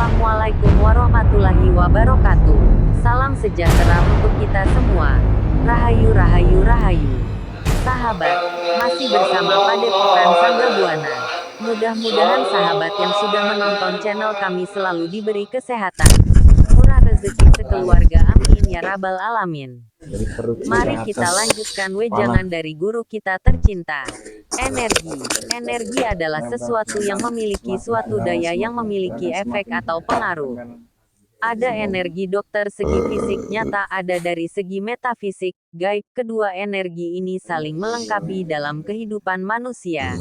Assalamualaikum warahmatullahi wabarakatuh. Salam sejahtera untuk kita semua. Rahayu, rahayu, rahayu. Sahabat, masih bersama Padepokan Sangga Buana. Mudah-mudahan sahabat yang sudah menonton channel kami selalu diberi kesehatan, murah rezeki sekeluarga, amin ya rabbal alamin. Mari kita lanjutkan wejangan dari guru kita tercinta. Energi adalah sesuatu yang memiliki suatu daya yang memiliki efek atau pengaruh. Ada energi dokter segi fisik nyata, ada dari segi metafisik, gaib. Kedua energi ini saling melengkapi dalam kehidupan manusia.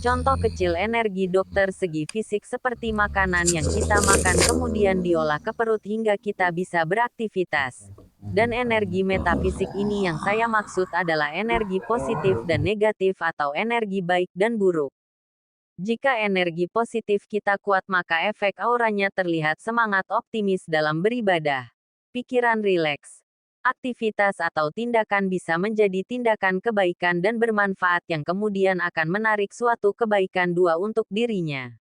Contoh kecil energi dokter segi fisik seperti makanan yang kita makan kemudian diolah ke perut hingga kita bisa beraktivitas. Dan energi metafisik ini yang saya maksud adalah energi positif dan negatif atau energi baik dan buruk. Jika energi positif kita kuat maka efek auranya terlihat semangat optimis dalam beribadah. Pikiran rileks. Aktivitas atau tindakan bisa menjadi tindakan kebaikan dan bermanfaat yang kemudian akan menarik suatu kebaikan dua untuk dirinya.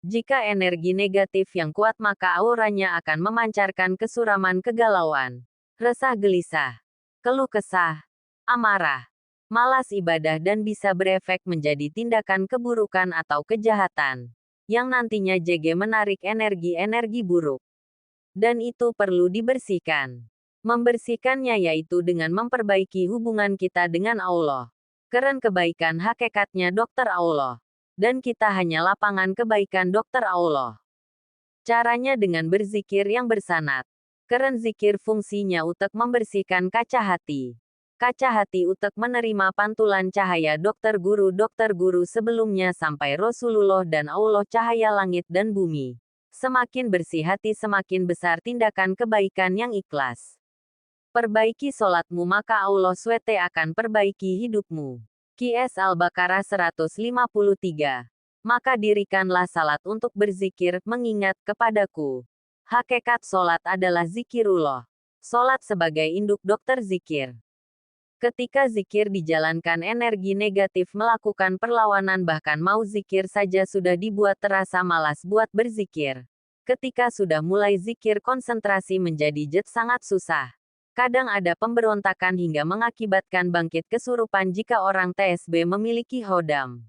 Jika energi negatif yang kuat maka auranya akan memancarkan kesuraman, kegalauan, resah gelisah, keluh kesah, amarah, malas ibadah dan bisa berefek menjadi tindakan keburukan atau kejahatan, yang nantinya juga menarik energi-energi buruk. Dan itu perlu dibersihkan. Membersihkannya yaitu dengan memperbaiki hubungan kita dengan Allah. Karena kebaikan hakikatnya dokter Allah. Dan kita hanya lapangan kebaikan dokter Allah. Caranya dengan berzikir yang bersanad. Karena zikir fungsinya untuk membersihkan kaca hati. Kaca hati untuk menerima pantulan cahaya dokter guru sebelumnya sampai Rasulullah dan Allah, cahaya langit dan bumi. Semakin bersih hati semakin besar tindakan kebaikan yang ikhlas. Perbaiki solatmu maka Allah SWT akan perbaiki hidupmu. QS Al-Baqarah 153. Maka dirikanlah salat untuk berzikir, mengingat kepadaku. Hakikat solat adalah zikirullah. Solat sebagai induk dokter zikir. Ketika zikir dijalankan energi negatif melakukan perlawanan, bahkan mau zikir saja sudah dibuat terasa malas buat berzikir. Ketika sudah mulai zikir konsentrasi menjadi sangat susah. Kadang ada pemberontakan hingga mengakibatkan bangkit kesurupan jika orang TSB memiliki hodam.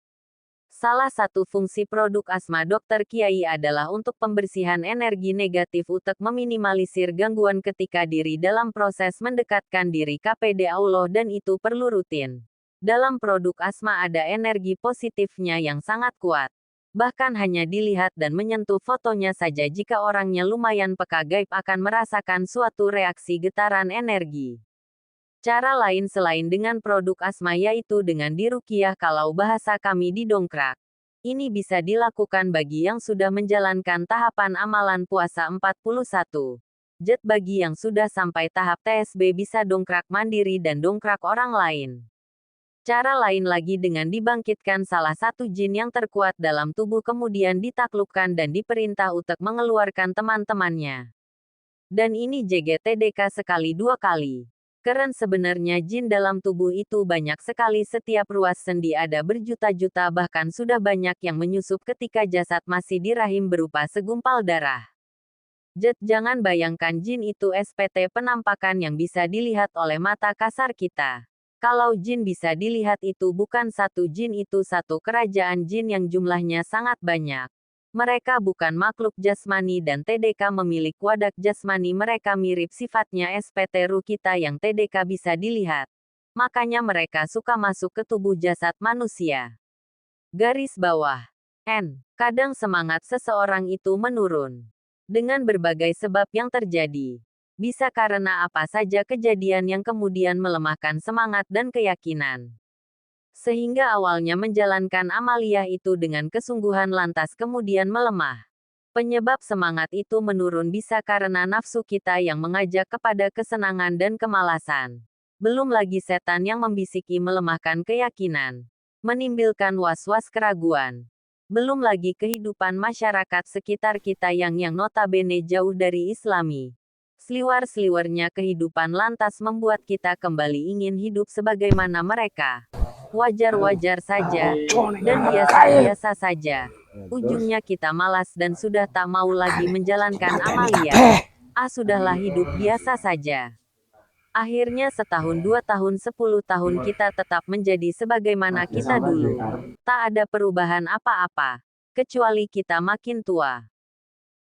Salah satu fungsi produk Asma Dokter Kiai adalah untuk pembersihan energi negatif untuk meminimalisir gangguan ketika diri dalam proses mendekatkan diri KPD Allah dan itu perlu rutin. Dalam produk Asma ada energi positifnya yang sangat kuat. Bahkan hanya dilihat dan menyentuh fotonya saja jika orangnya lumayan peka gaib akan merasakan suatu reaksi getaran energi. Cara lain selain dengan produk Asma yaitu dengan diruqyah, kalau bahasa kami didongkrak. Ini bisa dilakukan bagi yang sudah menjalankan tahapan amalan puasa 41. Bagi yang sudah sampai tahap TSB bisa dongkrak mandiri dan dongkrak orang lain. Cara lain lagi dengan dibangkitkan salah satu jin yang terkuat dalam tubuh kemudian ditaklukkan dan diperintah untuk mengeluarkan teman-temannya. Dan ini JGTDK sekali dua kali. Karena sebenarnya jin dalam tubuh itu banyak sekali, setiap ruas sendi ada berjuta-juta, bahkan sudah banyak yang menyusup ketika jasad masih di rahim berupa segumpal darah. Jangan bayangkan jin itu SPT penampakan yang bisa dilihat oleh mata kasar kita. Kalau jin bisa dilihat itu bukan satu jin, itu satu kerajaan jin yang jumlahnya sangat banyak. Mereka bukan makhluk jasmani dan TDK memiliki wadah jasmani, mereka mirip sifatnya SPT ruh kita yang TDK bisa dilihat. Makanya mereka suka masuk ke tubuh jasad manusia. Garis bawah. Kadang semangat seseorang itu menurun. Dengan berbagai sebab yang terjadi. Bisa karena apa saja kejadian yang kemudian melemahkan semangat dan keyakinan. Sehingga awalnya menjalankan amaliyah itu dengan kesungguhan lantas kemudian melemah. Penyebab semangat itu menurun bisa karena nafsu kita yang mengajak kepada kesenangan dan kemalasan. Belum lagi setan yang membisiki melemahkan keyakinan. Menimbulkan was-was keraguan. Belum lagi kehidupan masyarakat sekitar kita yang notabene jauh dari Islami. Seliwar-seliwarnya kehidupan lantas membuat kita kembali ingin hidup sebagaimana mereka. Wajar-wajar saja, dan biasa-biasa saja. Ujungnya kita malas dan sudah tak mau lagi menjalankan amalia. Sudahlah hidup biasa saja. Akhirnya setahun 2 tahun 10 tahun kita tetap menjadi sebagaimana kita dulu. Tak ada perubahan apa-apa. Kecuali kita makin tua.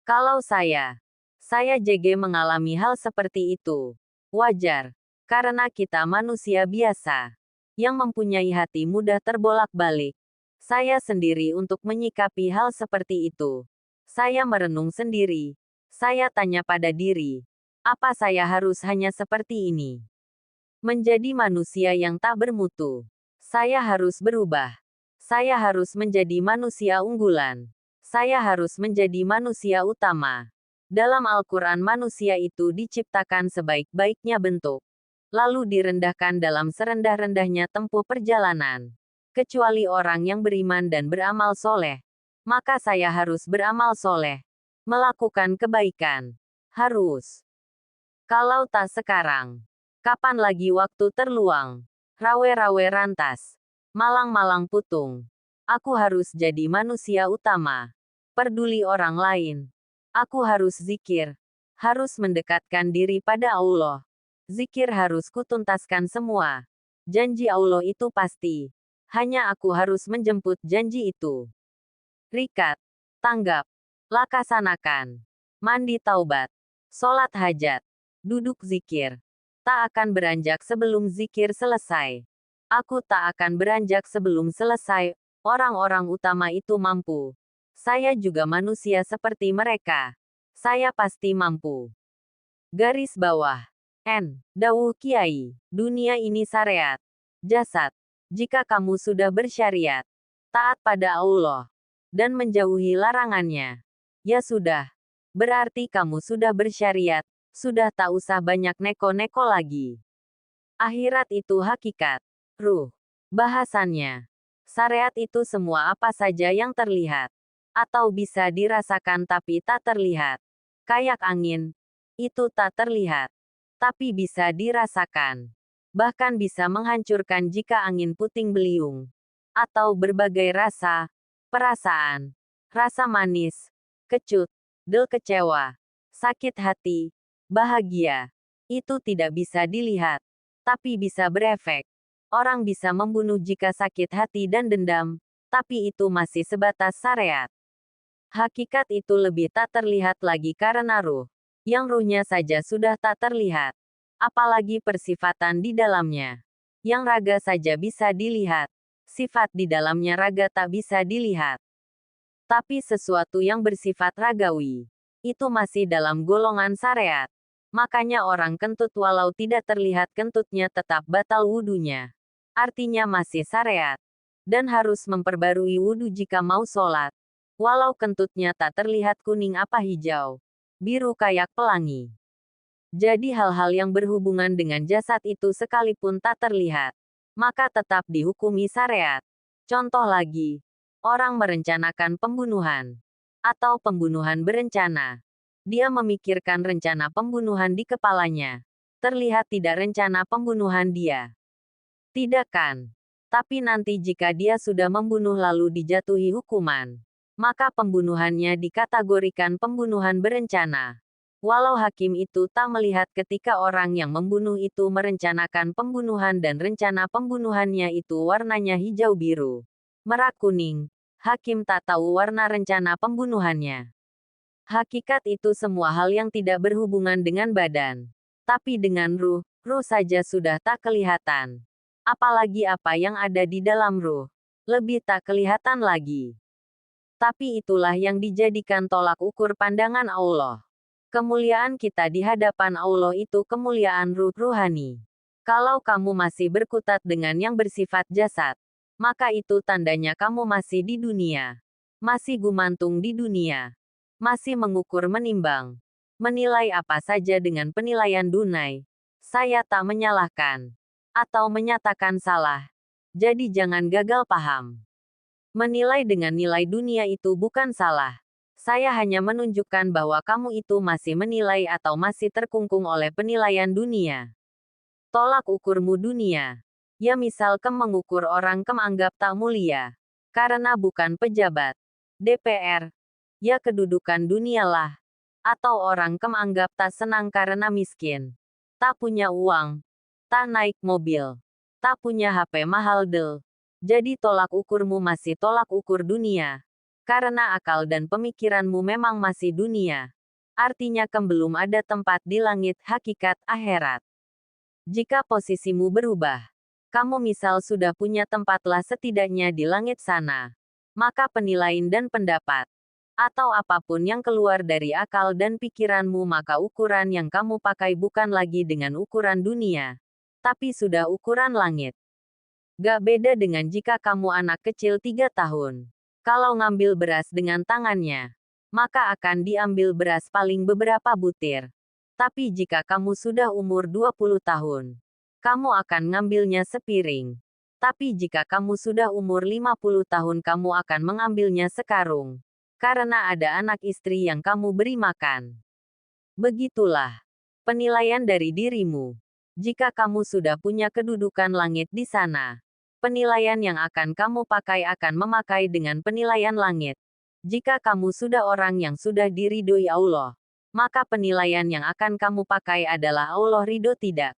Kalau saya JG mengalami hal seperti itu. Wajar. Karena kita manusia biasa. Yang mempunyai hati mudah terbolak-balik. Saya sendiri untuk menyikapi hal seperti itu. Saya merenung sendiri. Saya tanya pada diri. Apa saya harus hanya seperti ini? Menjadi manusia yang tak bermutu. Saya harus berubah. Saya harus menjadi manusia unggulan. Saya harus menjadi manusia utama. Dalam Al-Quran manusia itu diciptakan sebaik-baiknya bentuk. Lalu direndahkan dalam serendah-rendahnya tempuh perjalanan. Kecuali orang yang beriman dan beramal soleh. Maka saya harus beramal soleh. Melakukan kebaikan. Harus. Kalau tak sekarang, kapan lagi waktu terluang? Rawe-rawe rantas. Malang-malang putung. Aku harus jadi manusia utama. Peduli orang lain. Aku harus zikir. Harus mendekatkan diri pada Allah. Zikir harus kutuntaskan semua. Janji Allah itu pasti. Hanya aku harus menjemput janji itu. Rikat. Tanggap. Laksanakan. Mandi taubat. Sholat hajat. Duduk zikir. Tak akan beranjak sebelum zikir selesai. Aku tak akan beranjak sebelum selesai. Orang-orang utama itu mampu. Saya juga manusia seperti mereka. Saya pasti mampu. Garis bawah. N. Dawuh Kiai. Dunia ini syariat. Jasad. Jika kamu sudah bersyariat. Taat pada Allah. Dan menjauhi larangannya. Ya sudah. Berarti kamu sudah bersyariat. Sudah tak usah banyak neko-neko lagi. Akhirat itu hakikat. Ruh. Bahasannya. Syariat itu semua apa saja yang terlihat. Atau bisa dirasakan tapi tak terlihat. Kayak angin. Itu tak terlihat. Tapi bisa dirasakan. Bahkan bisa menghancurkan jika angin puting beliung. Atau berbagai rasa. Perasaan. Rasa manis. Kecut. Kecewa. Sakit hati. Bahagia. Itu tidak bisa dilihat. Tapi bisa berefek. Orang bisa membunuh jika sakit hati dan dendam. Tapi itu masih sebatas syariat. Hakikat itu lebih tak terlihat lagi karena ruh. Yang ruhnya saja sudah tak terlihat. Apalagi persifatan di dalamnya. Yang raga saja bisa dilihat. Sifat di dalamnya raga tak bisa dilihat. Tapi sesuatu yang bersifat ragawi. Itu masih dalam golongan syariat. Makanya orang kentut walau tidak terlihat kentutnya tetap batal wudunya. Artinya masih syariat. Dan harus memperbarui wudu jika mau sholat. Walau kentutnya tak terlihat kuning apa hijau. Biru kayak pelangi. Jadi hal-hal yang berhubungan dengan jasad itu sekalipun tak terlihat. Maka tetap dihukumi syariat. Contoh lagi. Orang merencanakan pembunuhan. Atau pembunuhan berencana. Dia memikirkan rencana pembunuhan di kepalanya. Terlihat tidak rencana pembunuhan dia. Tidak kan? Tapi nanti jika dia sudah membunuh lalu dijatuhi hukuman. Maka pembunuhannya dikategorikan pembunuhan berencana. Walau hakim itu tak melihat ketika orang yang membunuh itu merencanakan pembunuhan dan rencana pembunuhannya itu warnanya hijau biru. Merah kuning. Hakim tak tahu warna rencana pembunuhannya. Hakikat itu semua hal yang tidak berhubungan dengan badan. Tapi dengan ruh saja sudah tak kelihatan. Apalagi apa yang ada di dalam ruh. Lebih tak kelihatan lagi. Tapi itulah yang dijadikan tolak ukur pandangan Allah. Kemuliaan kita di hadapan Allah itu kemuliaan ruh ruhani. Kalau kamu masih berkutat dengan yang bersifat jasad, maka itu tandanya kamu masih di dunia. Masih gumantung di dunia. Masih mengukur menimbang. Menilai apa saja dengan penilaian dunai. Saya tak menyalahkan. Atau menyatakan salah. Jadi jangan gagal paham. Menilai dengan nilai dunia itu bukan salah. Saya hanya menunjukkan bahwa kamu itu masih menilai atau masih terkungkung oleh penilaian dunia. Tolak ukurmu dunia. Ya misal kem mengukur orang kem anggap tak mulia. Karena bukan pejabat. DPR, ya kedudukan dunia lah. Atau orang anggap tak senang karena miskin. Tak punya uang. Tak naik mobil. Tak punya HP mahal del. Jadi tolak ukurmu masih tolak ukur dunia. Karena akal dan pemikiranmu memang masih dunia. Artinya belum ada tempat di langit hakikat akhirat. Jika posisimu berubah, kamu misal sudah punya tempatlah setidaknya di langit sana. Maka penilaian dan pendapat, atau apapun yang keluar dari akal dan pikiranmu maka ukuran yang kamu pakai bukan lagi dengan ukuran dunia. Tapi sudah ukuran langit. Gak beda dengan jika kamu anak kecil 3 tahun. Kalau ngambil beras dengan tangannya, maka akan diambil beras paling beberapa butir. Tapi jika kamu sudah umur 20 tahun, kamu akan ngambilnya sepiring. Tapi jika kamu sudah umur 50 tahun kamu akan mengambilnya sekarung. Karena ada anak istri yang kamu beri makan. Begitulah penilaian dari dirimu. Jika kamu sudah punya kedudukan langit di sana, penilaian yang akan kamu pakai akan memakai dengan penilaian langit. Jika kamu sudah orang yang sudah diridhoi Allah, maka penilaian yang akan kamu pakai adalah Allah ridho tidak.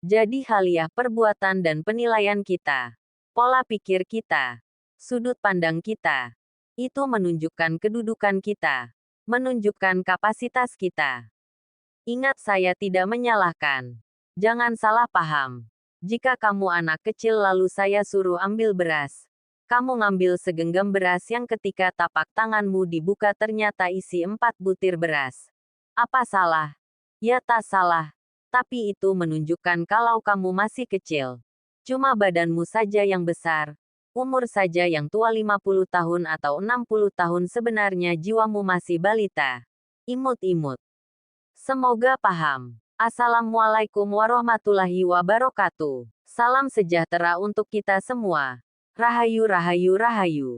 Jadi haliah perbuatan dan penilaian kita, pola pikir kita, sudut pandang kita, itu menunjukkan kedudukan kita, menunjukkan kapasitas kita. Ingat saya tidak menyalahkan. Jangan salah paham. Jika kamu anak kecil lalu saya suruh ambil beras, kamu ngambil segenggam beras yang ketika tapak tanganmu dibuka ternyata isi 4 butir beras. Apa salah? Ya tak salah. Tapi itu menunjukkan kalau kamu masih kecil. Cuma badanmu saja yang besar. Umur saja yang tua 50 tahun atau 60 tahun sebenarnya jiwamu masih balita. Imut-imut. Semoga paham. Assalamualaikum warahmatullahi wabarakatuh. Salam sejahtera untuk kita semua. Rahayu rahayu rahayu.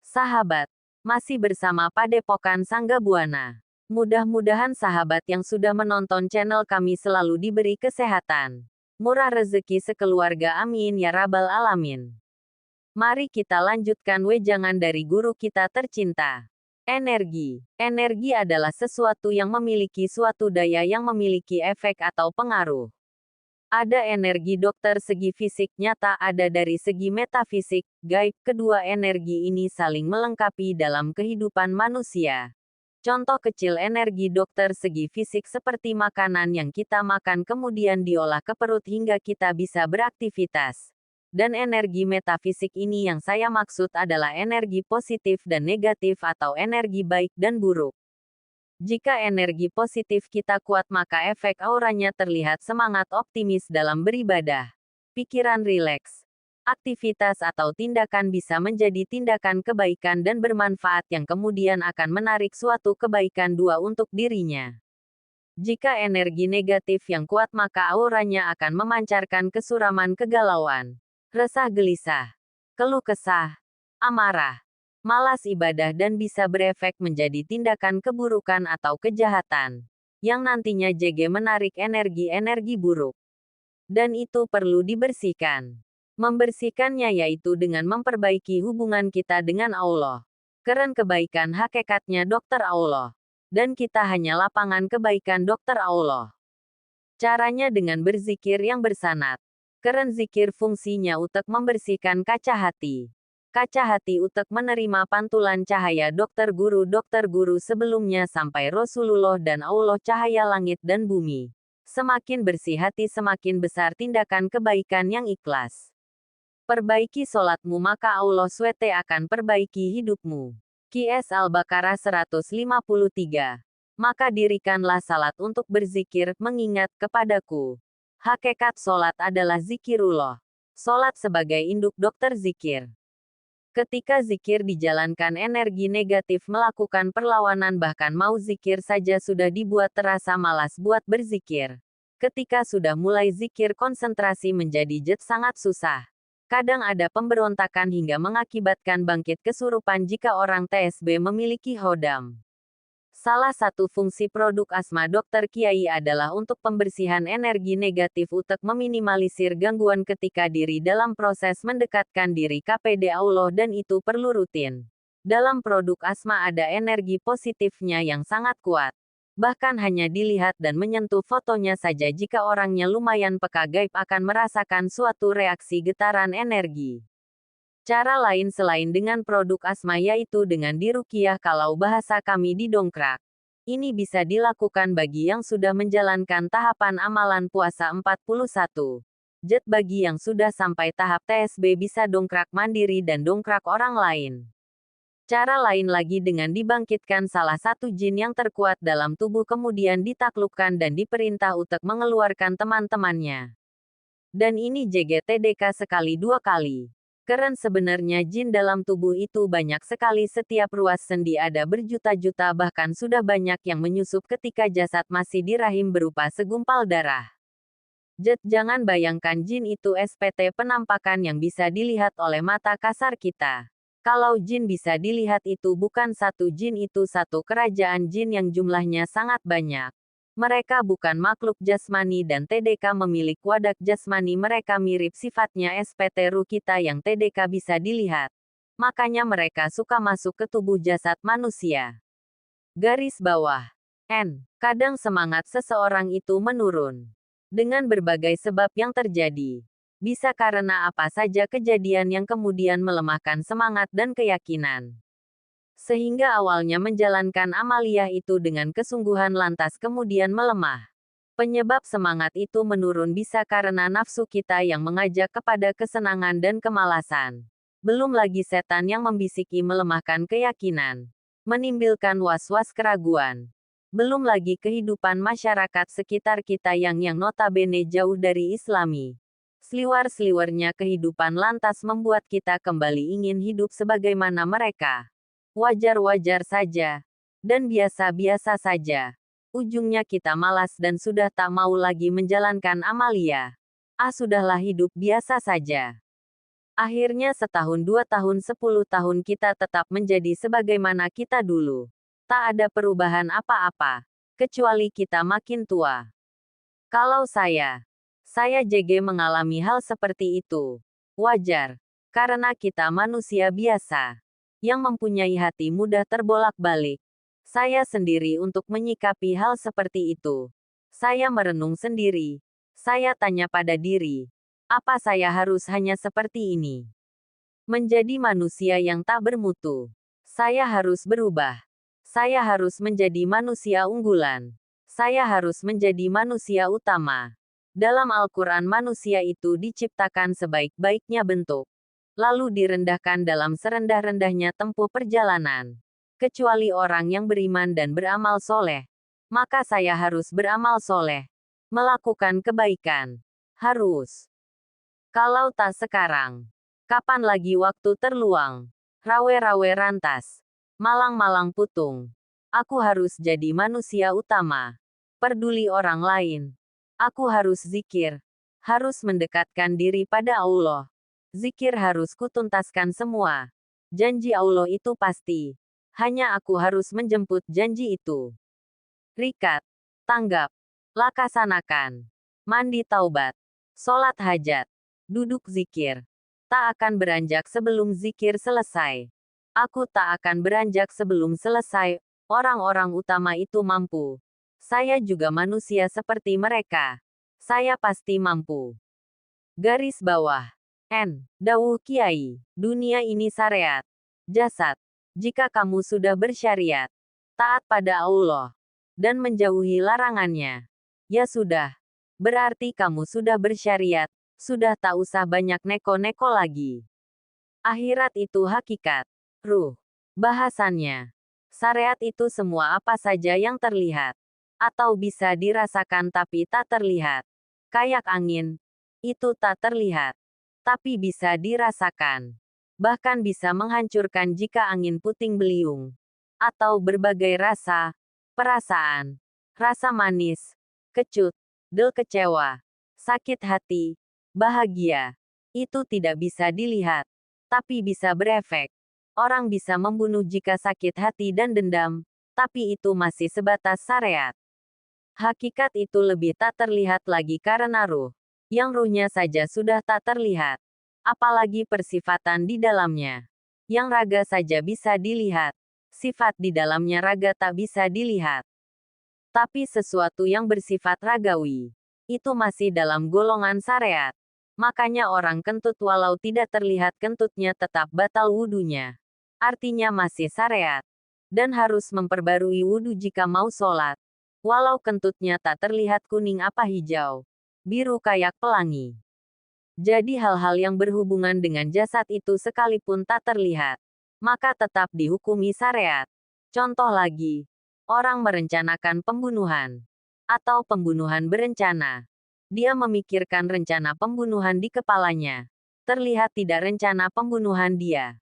Sahabat, masih bersama Padepokan Sangga Buana. Mudah-mudahan sahabat yang sudah menonton channel kami selalu diberi kesehatan, murah rezeki sekeluarga amin ya rabbal alamin. Mari kita lanjutkan wejangan dari guru kita tercinta. Energi. Energi adalah sesuatu yang memiliki suatu daya yang memiliki efek atau pengaruh. Ada energi dokter segi fisik nyata, ada dari segi metafisik, gaib. Kedua energi ini saling melengkapi dalam kehidupan manusia. Contoh kecil energi dokter segi fisik seperti makanan yang kita makan kemudian diolah ke perut hingga kita bisa beraktivitas. Dan energi metafisik ini yang saya maksud adalah energi positif dan negatif atau energi baik dan buruk. Jika energi positif kita kuat maka efek auranya terlihat semangat optimis dalam beribadah. Pikiran rileks. Aktivitas atau tindakan bisa menjadi tindakan kebaikan dan bermanfaat yang kemudian akan menarik suatu kebaikan dua untuk dirinya. Jika energi negatif yang kuat maka auranya akan memancarkan kesuraman kegalauan. Resah gelisah, keluh kesah, amarah, malas ibadah dan bisa berefek menjadi tindakan keburukan atau kejahatan, yang nantinya juga menarik energi-energi buruk. Dan itu perlu dibersihkan. Membersihkannya yaitu dengan memperbaiki hubungan kita dengan Allah. Keren kebaikan hakikatnya dokter Allah. Dan kita hanya lapangan kebaikan dokter Allah. Caranya dengan berzikir yang bersanad. Keren zikir fungsinya untuk membersihkan kaca hati. Kaca hati untuk menerima pantulan cahaya dokter guru sebelumnya sampai Rasulullah dan Allah cahaya langit dan bumi. Semakin bersih hati semakin besar tindakan kebaikan yang ikhlas. Perbaiki solatmu maka Allah SWT akan perbaiki hidupmu. QS Al-Baqarah 153. Maka dirikanlah salat untuk berzikir, mengingat kepadaku. Hakikat solat adalah zikirullah. Solat sebagai induk dokter zikir. Ketika zikir dijalankan energi negatif melakukan perlawanan bahkan mau zikir saja sudah dibuat terasa malas buat berzikir. Ketika sudah mulai zikir konsentrasi menjadi jet sangat susah. Kadang ada pemberontakan hingga mengakibatkan bangkit kesurupan jika orang TSB memiliki hodam. Salah satu fungsi produk Asma Dokter Kiai adalah untuk pembersihan energi negatif untuk meminimalisir gangguan ketika diri dalam proses mendekatkan diri kepada Allah dan itu perlu rutin. Dalam produk asma ada energi positifnya yang sangat kuat. Bahkan hanya dilihat dan menyentuh fotonya saja jika orangnya lumayan peka gaib akan merasakan suatu reaksi getaran energi. Cara lain selain dengan produk asma yaitu dengan diruqyah kalau bahasa kami didongkrak. Ini bisa dilakukan bagi yang sudah menjalankan tahapan amalan puasa 41. Jet bagi yang sudah sampai tahap TSB bisa dongkrak mandiri dan dongkrak orang lain. Cara lain lagi dengan dibangkitkan salah satu jin yang terkuat dalam tubuh kemudian ditaklukkan dan diperintah untuk mengeluarkan teman-temannya. Dan ini JGTDK sekali dua kali. Keren sebenarnya jin dalam tubuh itu banyak sekali setiap ruas sendi ada berjuta-juta bahkan sudah banyak yang menyusup ketika jasad masih di rahim berupa segumpal darah. Jet jangan bayangkan jin itu SPT penampakan yang bisa dilihat oleh mata kasar kita. Kalau jin bisa dilihat itu bukan satu jin itu satu kerajaan jin yang jumlahnya sangat banyak. Mereka bukan makhluk jasmani dan TDK memiliki wadak jasmani mereka mirip sifatnya SPT Ru kita yang TDK bisa dilihat. Makanya mereka suka masuk ke tubuh jasad manusia. Garis bawah. N. Kadang semangat seseorang itu menurun. Dengan berbagai sebab yang terjadi. Bisa karena apa saja kejadian yang kemudian melemahkan semangat dan keyakinan. Sehingga awalnya menjalankan amaliyah itu dengan kesungguhan lantas kemudian melemah. Penyebab semangat itu menurun bisa karena nafsu kita yang mengajak kepada kesenangan dan kemalasan. Belum lagi setan yang membisiki melemahkan keyakinan. Menimbulkan was-was keraguan. Belum lagi kehidupan masyarakat sekitar kita yang notabene jauh dari Islami. Seliwar-seliwarnya kehidupan lantas membuat kita kembali ingin hidup sebagaimana mereka. Wajar-wajar saja. Dan biasa-biasa saja. Ujungnya kita malas dan sudah tak mau lagi menjalankan amalia. Sudahlah hidup biasa saja. Akhirnya setahun 2 tahun 10 tahun kita tetap menjadi sebagaimana kita dulu. Tak ada perubahan apa-apa. Kecuali kita makin tua. Kalau saya JG mengalami hal seperti itu. Wajar. Karena kita manusia biasa. Yang mempunyai hati mudah terbolak-balik. Saya sendiri untuk menyikapi hal seperti itu. Saya merenung sendiri. Saya tanya pada diri. Apa saya harus hanya seperti ini? Menjadi manusia yang tak bermutu. Saya harus berubah. Saya harus menjadi manusia unggulan. Saya harus menjadi manusia utama. Dalam Al-Quran manusia itu diciptakan sebaik-baiknya bentuk. Lalu direndahkan dalam serendah-rendahnya tempuh perjalanan. Kecuali orang yang beriman dan beramal soleh. Maka saya harus beramal soleh. Melakukan kebaikan. Harus. Kalau tak sekarang. Kapan lagi waktu terluang? Rawe-rawe rantas. Malang-malang putung. Aku harus jadi manusia utama. Peduli orang lain. Aku harus zikir. Harus mendekatkan diri pada Allah. Zikir harus kutuntaskan semua. Janji Allah itu pasti. Hanya aku harus menjemput janji itu. Rikat. Tanggap. Laksanakan. Mandi taubat. Sholat hajat. Duduk zikir. Tak akan beranjak sebelum zikir selesai. Aku tak akan beranjak sebelum selesai. Orang-orang utama itu mampu. Saya juga manusia seperti mereka. Saya pasti mampu. Garis bawah. N. Dawuh Kiai. Dunia ini syariat. Jasad. Jika kamu sudah bersyariat. Taat pada Allah. Dan menjauhi larangannya. Ya sudah. Berarti kamu sudah bersyariat. Sudah tak usah banyak neko-neko lagi. Akhirat itu hakikat. Ruh. Bahasannya. Syariat itu semua apa saja yang terlihat. Atau bisa dirasakan tapi tak terlihat. Kayak angin. Itu tak terlihat. Tapi bisa dirasakan. Bahkan bisa menghancurkan jika angin puting beliung. Atau berbagai rasa. Perasaan. Rasa manis. Kecut. Kecewa. Sakit hati. Bahagia. Itu tidak bisa dilihat. Tapi bisa berefek. Orang bisa membunuh jika sakit hati dan dendam. Tapi itu masih sebatas syariat. Hakikat itu lebih tak terlihat lagi karena ruh. Yang ruhnya saja sudah tak terlihat. Apalagi persifatan di dalamnya. Yang raga saja bisa dilihat. Sifat di dalamnya raga tak bisa dilihat. Tapi sesuatu yang bersifat ragawi, itu masih dalam golongan syariat. Makanya orang kentut walau tidak terlihat kentutnya tetap batal wudunya. Artinya masih syariat. Dan harus memperbarui wudu jika mau sholat. Walau kentutnya tak terlihat kuning apa hijau, biru kayak pelangi. Jadi hal-hal yang berhubungan dengan jasad itu sekalipun tak terlihat, maka tetap dihukumi syariat. Contoh lagi, orang merencanakan pembunuhan, atau pembunuhan berencana. Dia memikirkan rencana pembunuhan di kepalanya. Terlihat tidak rencana pembunuhan dia.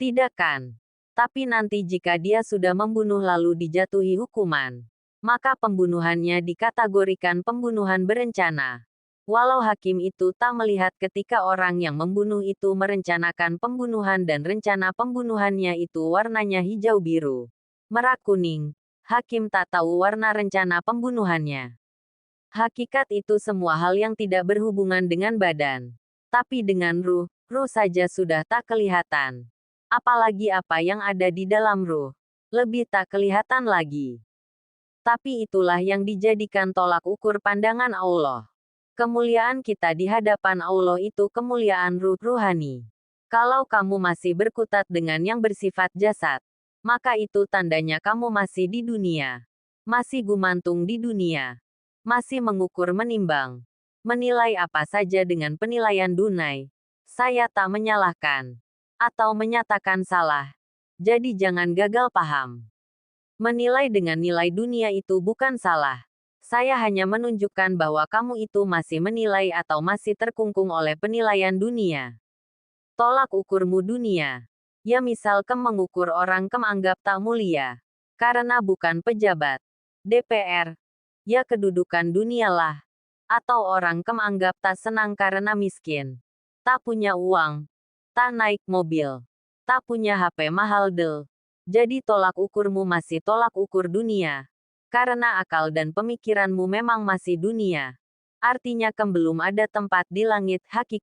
Tidak kan? Tapi nanti jika dia sudah membunuh lalu dijatuhi hukuman, maka pembunuhannya dikategorikan pembunuhan berencana. Walau hakim itu tak melihat ketika orang yang membunuh itu merencanakan pembunuhan dan rencana pembunuhannya itu warnanya hijau biru, merah kuning, hakim tak tahu warna rencana pembunuhannya. Hakikat itu semua hal yang tidak berhubungan dengan badan. Tapi dengan ruh saja sudah tak kelihatan. Apalagi apa yang ada di dalam ruh, lebih tak kelihatan lagi. Tapi itulah yang dijadikan tolak ukur pandangan Allah. Kemuliaan kita di hadapan Allah itu kemuliaan ruhani. Kalau kamu masih berkutat dengan yang bersifat jasad, maka itu tandanya kamu masih di dunia. Masih gumantung di dunia. Masih mengukur menimbang. Menilai apa saja dengan penilaian dunai. Saya tak menyalahkan. Atau menyatakan salah. Jadi jangan gagal paham. Menilai dengan nilai dunia itu bukan salah. Saya hanya menunjukkan bahwa kamu itu masih menilai atau masih terkungkung oleh penilaian dunia. Tolak ukurmu dunia. Ya misal kem mengukur orang kem anggap tak mulia. Karena bukan pejabat. DPR. Ya kedudukan dunialah. Atau orang kem anggap tak senang karena miskin. Tak punya uang. Tak naik mobil. Tak punya HP mahal del. Jadi tolak ukurmu masih tolak ukur dunia. Karena akal dan pemikiranmu memang masih dunia. Artinya belum ada tempat di langit hakiki.